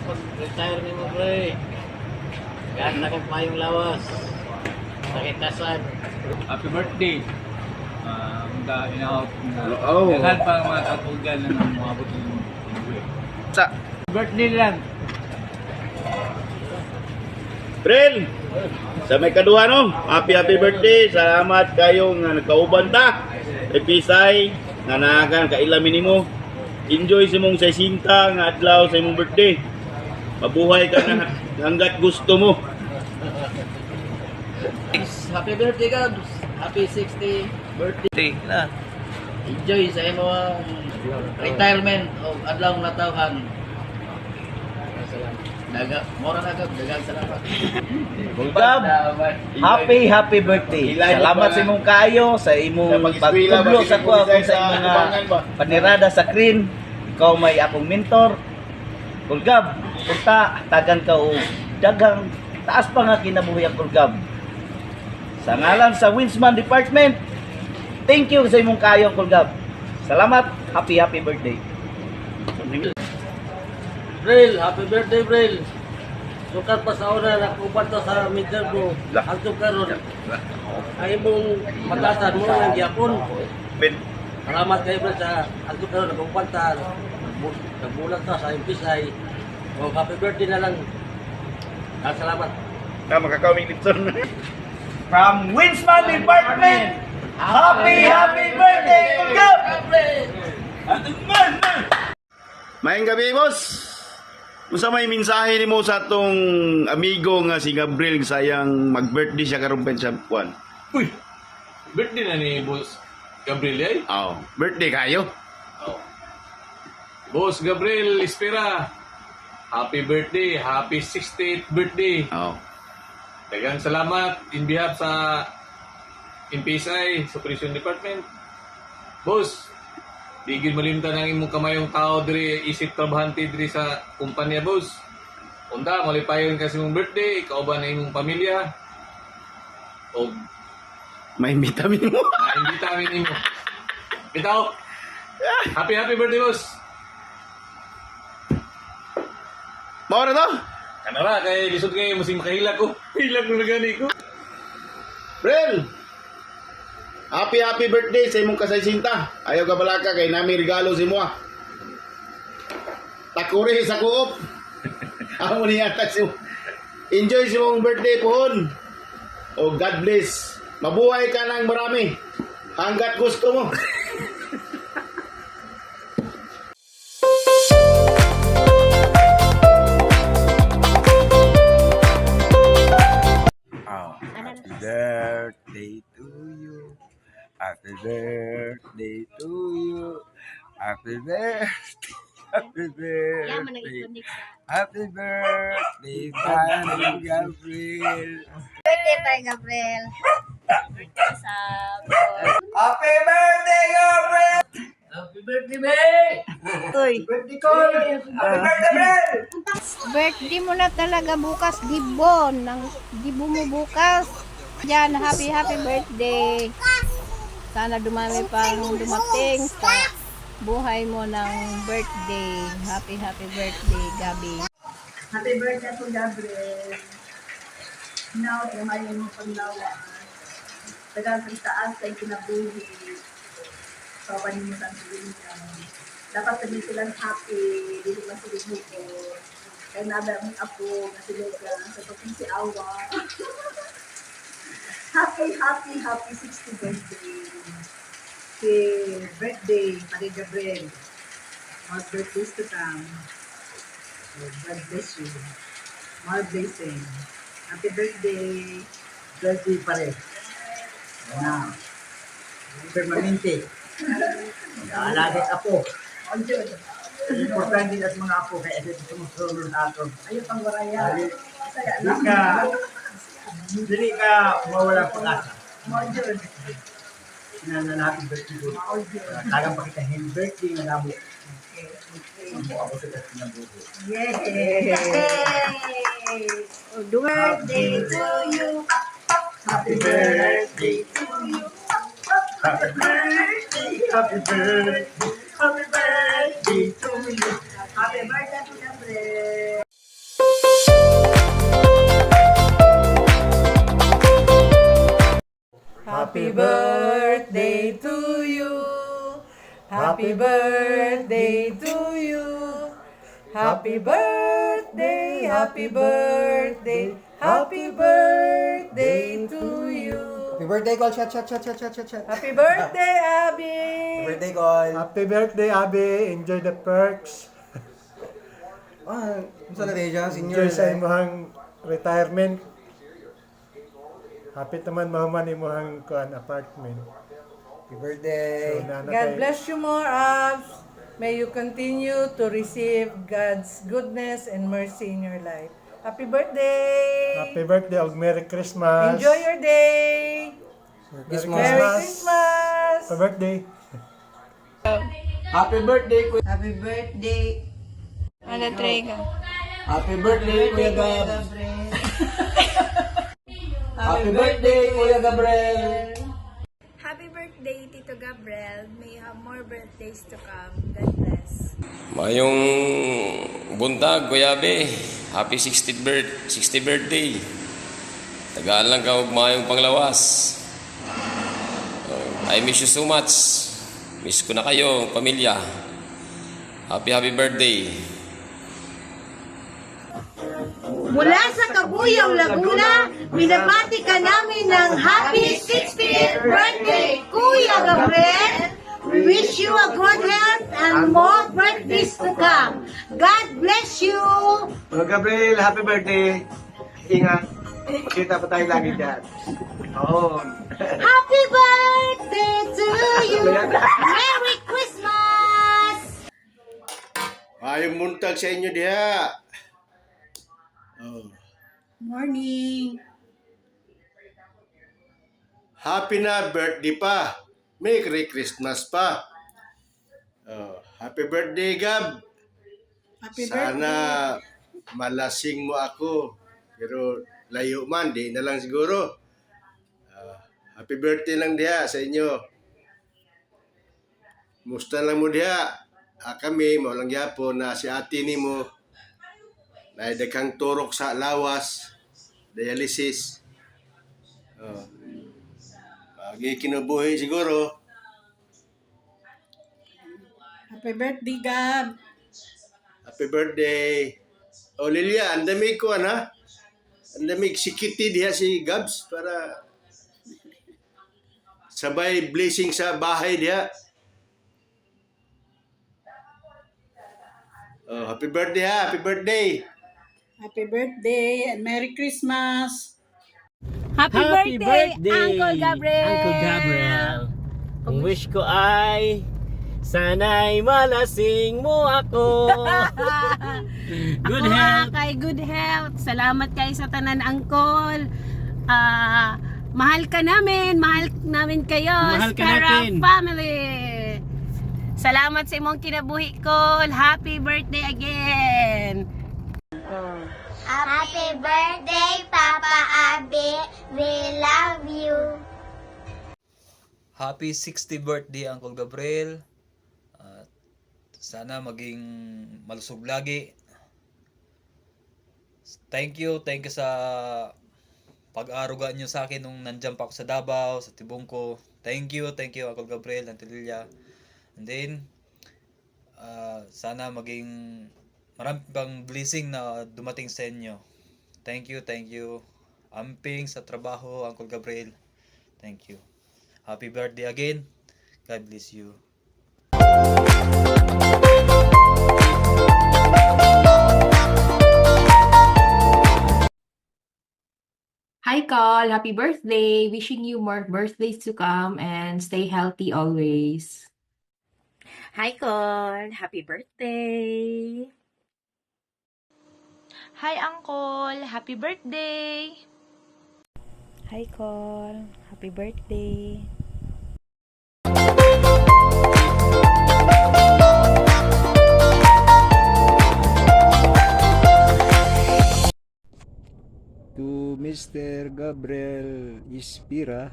pag-retire ni mo, pre. Ganda kong mayong lawas. Sakitasan. Happy birthday. Inaot na. Oh. Lahat pa mga katugan na umabot ng Sa birthday lang. Brel, sa may kadua no, happy birthday. Salamat kayo nga nagkauban ta. Episay nga naagan kailamin nimo. Enjoy sa imong 60 nga adlaw sa imong birthday. Mabuhay ka na hanggat gusto mo. Happy birthday, Gabs. Happy 60th birthday. Na. Enjoy sa imong retirement o adlaw natawhan. Mora na Gab, daghang salamat. Gab, happy birthday. Salamat sa imong kayo, sa imong pagtudlo sa ko sa imong panirada sa Green. Ikaw may akong mentor. Kulgab, punta tagan ka og daghang taas pa nga kinabuhi ang Kulgab. Sa ngalan sa Winsman Department, thank you sa imong kayo Kulgab. Salamat, happy birthday. Bril, happy birthday, Bril. Sukat pa sa una, nakupat to sa midter ko. Ang karon ay mong matasan mo ng gyapon. Salamat kayo, Bril, sa ang karon nakupat ta. Nagbulag ta sa impisay. O happy birthday na lang. Salamat. Makakawing litson. From Winsman Department, happy birthday Kulgab. Maayong gabi, boss. Unsa may mensahe nimo sa atong amigo nga si Gabriel sayang mag-birthday siya karon pa sa buwan? Uy! Birthday na ni Boss Gabriel eh? Oh, birthday kayo. Oh. Boss Gabriel Espera, happy birthday, happy 60th birthday. Oh. Daghang salamat in behalf sa MPSI, sa Operation Department. Boss, di gid malimtan ang imong kamayong tao diri isip trabahante diri sa kumpanya, boss. Unda malipayon kasi imong birthday, kauban na imong pamilya. O May vitamin mo. imbita amin nimo. Bitaw. Happy birthday, boss. Mao ra to? Kanara kay lisod kay musing makahila ko. Hilag ko na gani ko. Brel. Happy birthday sa imong kasaysinta. Ayaw ka balaka kay nami regalo si mo. Takuri sa kuop. Amo niya ta si. Enjoy si mong birthday pohon. O God bless. Mabuhay ka ng marami. Hanggat gusto mo. Happy birthday to you. Happy birthday to you. Happy birthday. Happy birthday. Happy birthday, Daddy Gabriel. Birthday tayo, Gabriel. Sa Happy birthday, Gabriel. Happy birthday, Bay! Uy, Birthday ko. Happy birthday, Gabriel. birthday mo na talaga bukas, Gibon. Gibo mo bukas. Yan, happy birthday. Sana dumami pang dumating sa buhay mo ng birthday. Happy birthday, Gabi. Happy birthday to Gabriel. Now, tamayin mo panglawa. Tagal sa taas ay kinabuhi. Pawanin mo sa tuwing dapat sabihin silang happy. Dito lang sila mo. Kaya nada ang apo na sila sa pagkong si Awa. Happy 60th birthday. Birthday, Maria Gabriel. More birthdays to come. God bless you. More blessing. Happy birthday. Birthday pa rin. Now, permanente. Alagat apo. Importante din at mga apo kaya ito sumusunod ato. Ayaw pang waraya. Hindi ka mawala pag-asa. Nananapin birthday ko. Tagang pakitahin birthday na namo. Ako sa kasi ng buho. Yay! Birthday to you. Happy birthday to you. Happy birthday. Happy birthday. Happy birthday to you. Happy birthday to Gabriel. Happy birthday to you. Happy birthday to you. Happy birthday, happy birthday, happy birthday to you. Happy birthday, Col. Chat. Happy birthday, Abby. Birthday, Col. Happy birthday, Abi. Enjoy the perks. Kumusta na tayo senior? Enjoy sa imong retirement. Hapit naman mahuman imong apartment. Happy birthday. God bless you more, Abs. May you continue to receive God's goodness and mercy in your life. Happy birthday! Happy birthday og Merry Christmas. Enjoy your day! Merry Merry Christmas! Happy birthday. Happy birthday, Kuya. Happy birthday. Ano, Trega? Happy birthday, Kuya Gab. Happy birthday, Kuya Gabriel. Happy birthday, Tito Gabriel. May you have more birthdays to come. God bless. Mayong buntag, Kuya Abe. Happy 60th birthday. Tagaan lang ka og mayong panglawas. I miss you so much. Miss ko na kayo, pamilya. Happy birthday. Mula sa Cabuyao, Laguna, binabati ka namin ng Happy 60th birthday, Kuya Gabriel. We wish you a good health and more birthdays to come. God bless you. Kuya Gabriel, happy birthday. Ingat. Kita pa tayo lagi dyan. Oo. Happy birthday to you. Merry Christmas. Ayong muntag sa inyo diha. Oh. Morning. Happy na birthday pa. Merry Christmas pa. Oh, happy birthday, Gab. Happy Sana malasing mo ako. Pero layo man, di na lang siguro. Happy birthday lang diha sa inyo. Musta lang mo diha. Kami, mo lang gyapon na si ate ni mo. Naidagkang turok sa lawas. Dialysis. Pagi kinubuhi siguro. Happy birthday, Gab. Happy birthday. O Lilia, ang damig ko ana. Ang damig si Kitty diha si Gabs para sabay blessing sa bahay diha. Oh, happy birthday ha, happy birthday. Happy birthday and Merry Christmas. Happy birthday, Uncle Gabriel! Uncle Gabriel. Ang wish ko ay sana'y malasing mo ako. Good health. Kay good health. Salamat kay sa tanan, Uncle. Mahal ka namin. Mahal namin kayo. Mahal ka Scarra natin. family. Salamat sa imong kinabuhi ko. Happy birthday again. Happy birthday, Papa Abby. We love you. Happy 60th birthday, Uncle Gabriel. At sana maging malusog lagi. Thank you sa pag-aaruga nyo sa akin nung nandiyan pa ako sa Davao, sa tibong ko. Thank you, Uncle Gabriel, Antililla. And then, sana maging marami pang blessing na dumating sa inyo. Thank you. Amping sa trabaho, Uncle Gabriel. Thank you. Happy birthday again. God bless you. Hi, Col. Happy birthday. Wishing you more birthdays to come and stay healthy always. Hi, Col. Happy birthday. Hi, Uncle. Happy birthday. Hi, Col. Happy birthday. To Mr. Gabriel Ispira,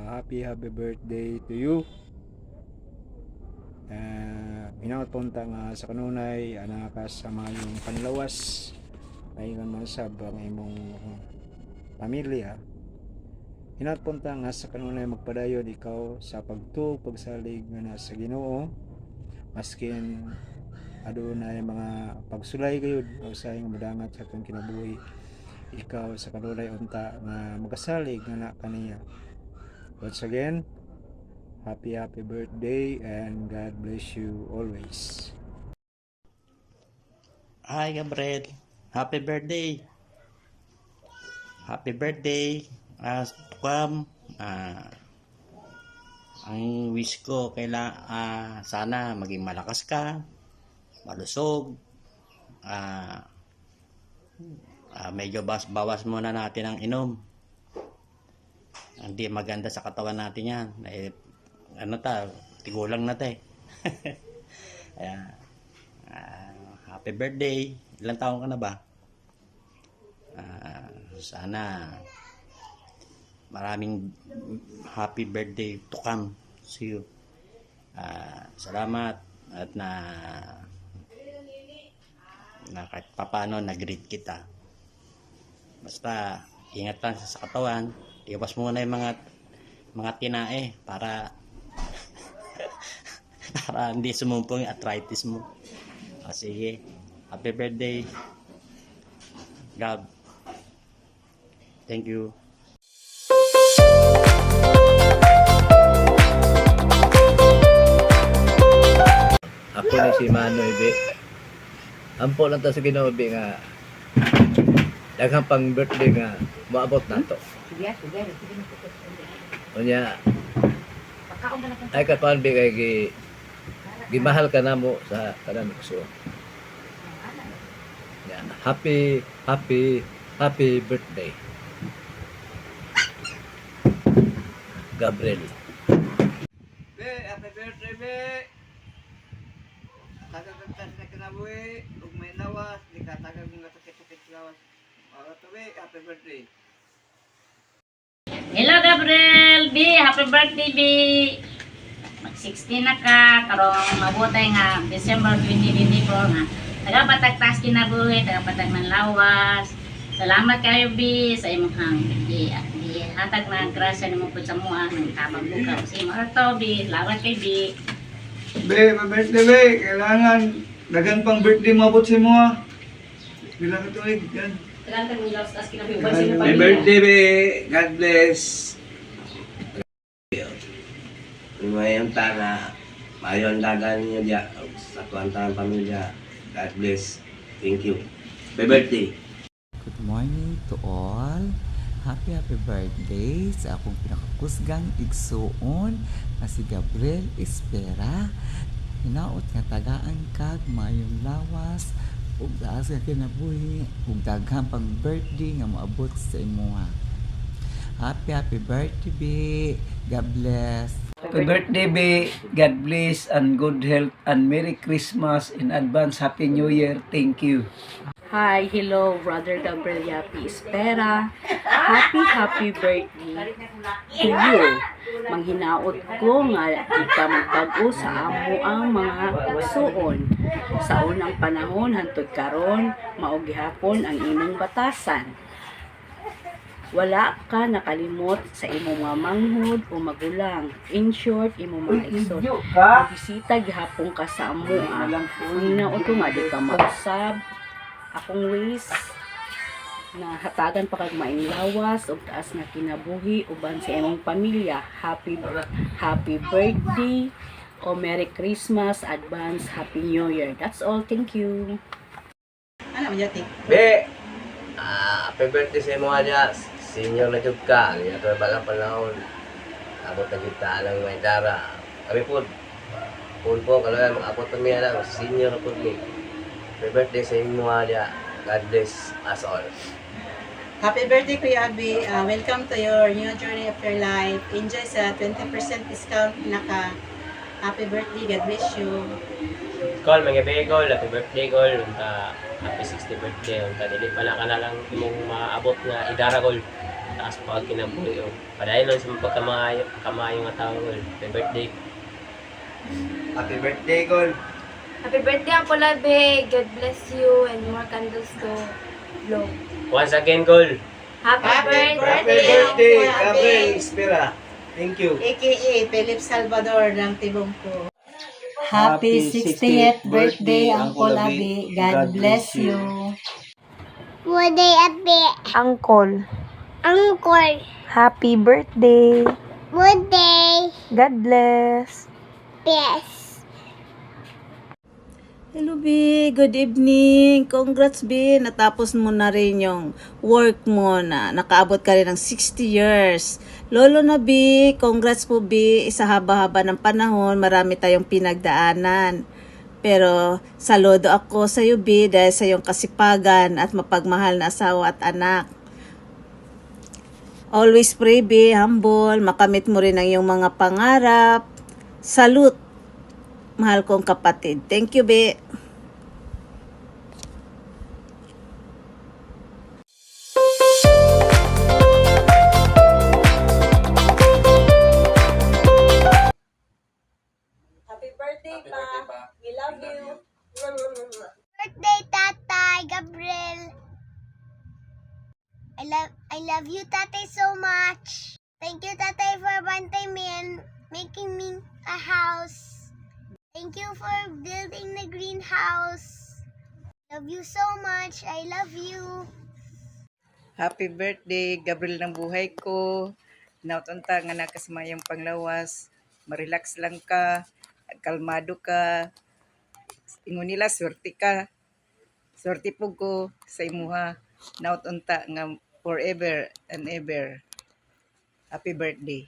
happy birthday to you. Pinapunta nga sa kanunay anakas sa mayong panlawas ay man sabang imong pamilya hinapunta nga sa kanunay magpadayon ikaw sa pagtuog pagsalig nga na sa Ginoo, maskin adunay mga pagsulay gayud o sa nga madangat sa atong kinabuhi, ikaw sa kanunay unta nga magasalig nga na kaniya. Once again, happy birthday and God bless you always. Hi Gabriel, happy birthday. Happy birthday. Tukam. Ang wish ko sana maging malakas ka, malusog. Medyo bawas muna natin ang inom. Hindi maganda sa katawan natin yan. Tigulang na tayo. Happy birthday. Ilang taon ka na ba? Sana maraming happy birthday to come. See you. Salamat at na kahit papano nag-greet kita. Basta ingat lang sa katawan. Iwas muna yung mga tinae para para hindi sumumpong yung arthritis mo. Sige. Happy birthday, Gab. Thank you. Ako ni si Manoy Be. Ampo lang ta sa Ginoo Be nga daghang pang birthday nga maabot nato. Unya ay kapan Be kay gimahal ka namo sa kanang igsoon. Yeah. Happy birthday, Gabriel. Be, happy birthday, Be. Tagagagtas na kinabuhi, ug may lawas, di ka tagag nga sakit-sakit lawas. Be, happy birthday. Hello Gabriel, B, happy birthday B. Mag-16 na ka, karong mabutay nga December 2024 nga. Tagapatagtas kinabuhi, tagapatag ng lawas. Salamat kayo B sa imong hatag na grasya nimo pud sa mua ng tabang bukaw. Si mo to B, salamat kay B. Be, happy birthday, Be. Kailangan dagan pang birthday mabot sa mo. Bilang ito yan. Salamat kay lawas tas kinabuhi. Happy birthday, Be. God bless. Ngayon na mayon dagan niyo dia sa tuwang pamilya. God bless. Thank you. Happy birthday. Good morning to all. Happy birthday sa akong pinakakusgang igsuon na si Gabriel Espera. Hinaot nga tagaan kag mayong lawas ug daas nga kinabuhi ug daghang pang birthday nga moabot sa imuha. Happy birthday, Be. God bless. Happy birthday, Be. God bless and good health and Merry Christmas in advance. Happy New Year. Thank you. Hi, hello, Brother Gabriel Yapi Espera. Happy birthday to you. Manghinaot ko nga kita magpag-o sa amo ang mga igsuon. Sa unang panahon hantod karon mao gihapon ang imong batasan. Wala ka nakalimot sa imong mga manghod o magulang. In short, imong mga igsoon. Bisita gihapon ka sa amo. Hinaot ko nga di ka magsab. Akong ways na hatagan pa kag maing lawas ug taas nga kinabuhi uban sa imong pamilya. Happy birthday o Merry Christmas, advance Happy New Year. That's all. Thank you. Ano man yati? Be, happy birthday sa imo niya. Senior na jud ka. Ang ito balang panahon. Abot na kita lang may dara. Kami po kalau mag-abot pa miya lang. Senior na po mi. Happy birthday sa imo niya. God bless us all. Happy birthday, Kuya Abi. Welcome to your new journey of your life. Enjoy sa 20% discount naka. Happy birthday. God bless you. Call, mga begol. Happy birthday, Call. Happy 60th birthday. Dili pa na ka na lang imong maabot nga idara, Call. Taas pa kinabuhi. Padayon lang sa pagkamayo nga tao, Call. Happy birthday. Happy birthday, Call. Happy birthday, Uncle Abe. God bless you and more candles to blow. Once again, Call. Happy birthday, Gabriel Espera. Thank you. AKA Philip Salvador ng Tibongko. Happy 60th birthday, Uncle Abi. God bless you. Birthday, Abi. Uncle, Uncle. happy birthday. Birthday. God bless. Yes. Hello, B. Good evening. Congrats, B. Natapos mo na rin yung work mo na nakaabot ka rin ng 60 years. Lolo na, B. Congrats po, B. Isa haba-haba ng panahon. Marami tayong pinagdaanan. Pero saludo ako sa iyo, B, dahil sa iyong kasipagan at mapagmahal na asawa at anak. Always pray, B. Humble. Makamit mo rin ang iyong mga pangarap. Salute. Mahal kong kapatid. Thank you, Be. Happy birthday, Pa. We love you. Birthday, Tatay Gabriel. I love you, Tatay, so much. Thank you, Tatay, for banting me and making me a house. Thank you for building the greenhouse. Love you so much. I love you. Happy birthday, Gabriel ng buhay ko. Nautunta nga nakasmayang panglawas. Marelax lang ka. Kalmado ka. Ingon nila, swerte ka. Swerte po ko sa imuha. Nautunta nga forever and ever. Happy birthday.